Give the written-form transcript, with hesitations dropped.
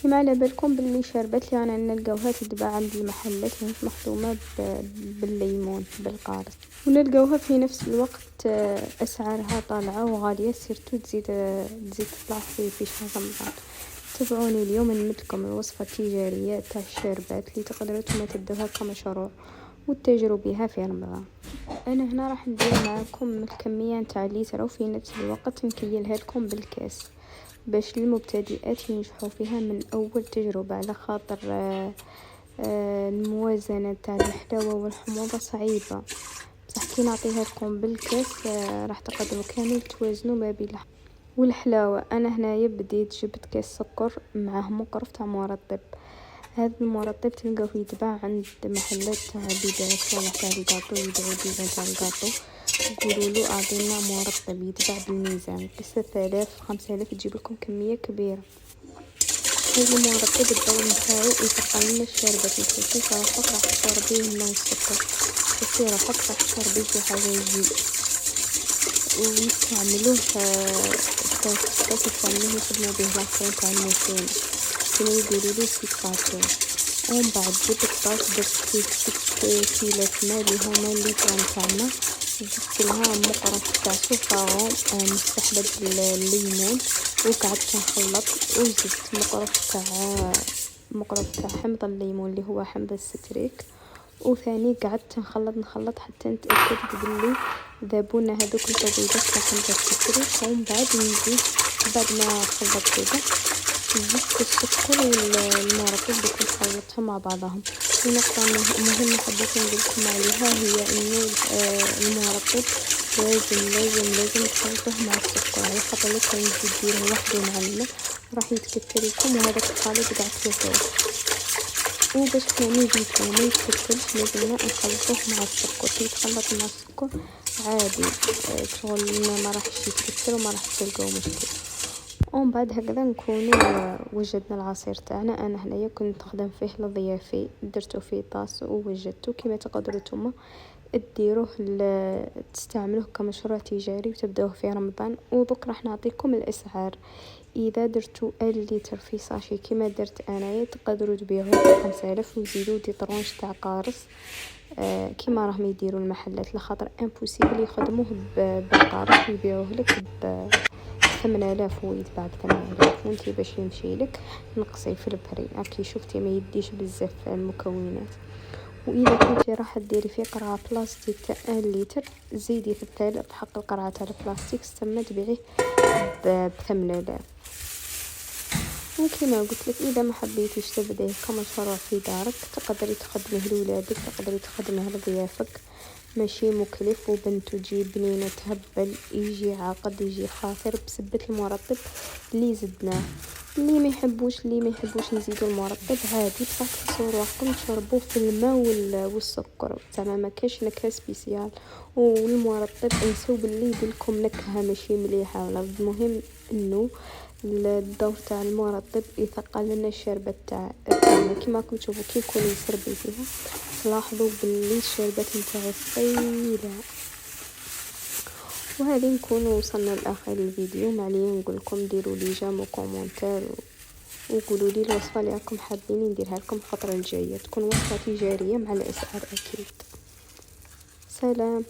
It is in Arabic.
كيما على بالكم باللي الشربات اللي رانا نلقاوها تتباع عند المحلات مش مخدومه بالليمون بالقارص، ونلقاوها في نفس الوقت اسعارها طالعه وغاليه، سيرتو تزيد تطلع في شهر رمضان. تابعوني اليوم نمدلكم الوصفه التجاريه تاع الشربات اللي تقدروا نتوما تدوها كمشروع وتتاجروا بها في رمضان. انا هنا راح ندير معكم الكميه نتاع لتر، وفي نفس الوقت نكيلها لكم بالكاس باش المبتدئات ينجحوا فيها من اول تجربه، على خاطر الموازنه تاع الحلاوه والحموضه صعيبه، بصح كي نعطيها لكم بالكاس راح تقدروا كامل توازنوا ما بين والحلاوه. انا هنايا بديت جبت كاس سكر معاه مقرف تاع مرطب. هذا المرطب تلقاوه يتباع عند محلات تاع بيبيعات ولا تاع الكاطو، يبيعوا ديزاين تاع الكاطو. قولوا له اعطينا مرطب يتباع بالميزان، قصة 3000 5000 تجيب لكم كميه كبيره. هذا المرطب الدور نتاعو يثقل لنا الشربات، متخلصيش روحك راح تشربيه الماء والسكر، تحسي روحك راح تشربيه شي حاجه يجي. ويستعملوه يستعملوه يخدموا به لاصين تاع الموسين كما يقولوا له سيكاتور. ومن بعد جبت طاس درت فيه 6 كيلات ماء اللي هما الليتر تاعنا، زدت لها مقرف تاع صوفارون مستحلى بالليمون وقعدت نخلط، وزدت مقرف تاع حمض الليمون اللي هو حمض الستريك، وثاني قعدت نخلط حتى نتاكد بلي ذابونا هذوك الحبيبات تاع حمض الستريك. ومن بعد نزيد بعد ما خلطت كذا زدت السكر والمرطب بكل خلطتهم مع بعضهم. ونقطة مهمة حبيت نقولكم عليها هي انه المرطب لازم تخلطوه مع السكر، على خاطر لو كان ديروه وحده مع الماء راح يتكتل لكم وهذاك الخليط قاع تلوثوه. وباش كامل يجيكم ما يتكتلش لازمنا نخلطوه مع السكر. كي يتخلط مع السكر عادي شغل ما راحش يتكتل وما راح تلقاو مشكل. ومن بعد هكذا نكونوا وجدنا العصير تاعنا. انا هنايا كنت نخدم فيه لضيافي، درتو في طاس ووجدته كما تقدروا نتوما ديروه تستعملوه كمشروع تجاري وتبداوه في رمضان. ودوك راح نعطيكم الاسعار. اذا درتو لتر في ساشي كما درت انايا تقدروا تبيعوه 5000 وتزيدوا ديطرونج تاع قارص كما راهم يديروا المحلات، لخاطر امبوسيبل يخدموه بالقارص ويبيعوه لك 8000 ويتباع ب8000 وانت باش يمشي لك نقصي في البري. كي شفتي ما يديش بزاف المكونات. واذا كنتي راح ديري في قرعه بلاستيك تاع 1 لتر زيدي في الثالث بحق القرعه تاع البلاستيك تما تبيعيه ب8000. وكما قلت لك اذا ما حبيتيش تبداي كمشروع في دارك تقدري تخدميه لولادك، تقدري تخدميه لضيافك، ماشي مكلف وبنتو تجي بنينه تهبل يجي عاقد يجي خاطر بسبة المرطب اللي زدناه. اللي ما يحبوش نزيدوا المرطب عادي، بصح تصوروا روحكم تشربوه في الماء والسكر زعما ما كاش نكهه سبيسيال. والمرطب انسوا باللي يديلكم نكهه ماشي مليحه. ولا المهم انه الدور تاع المرطب يثقل لنا الشربة تاعنا. كما راكم تشوفوا كي يكون يسربي فيها تلاحظوا باللي الشربات نتاعو ثقيله. وهذه نكون وصلنا لاخر الفيديو. معليا نقول لكم ديروا لي جيم وكومونتير وقولوا لي الوصفه اللي راكم حابين نديرها لكم الفتره الجايه، تكون وصفه تجاريه مع الاسعار اكيد. سلام.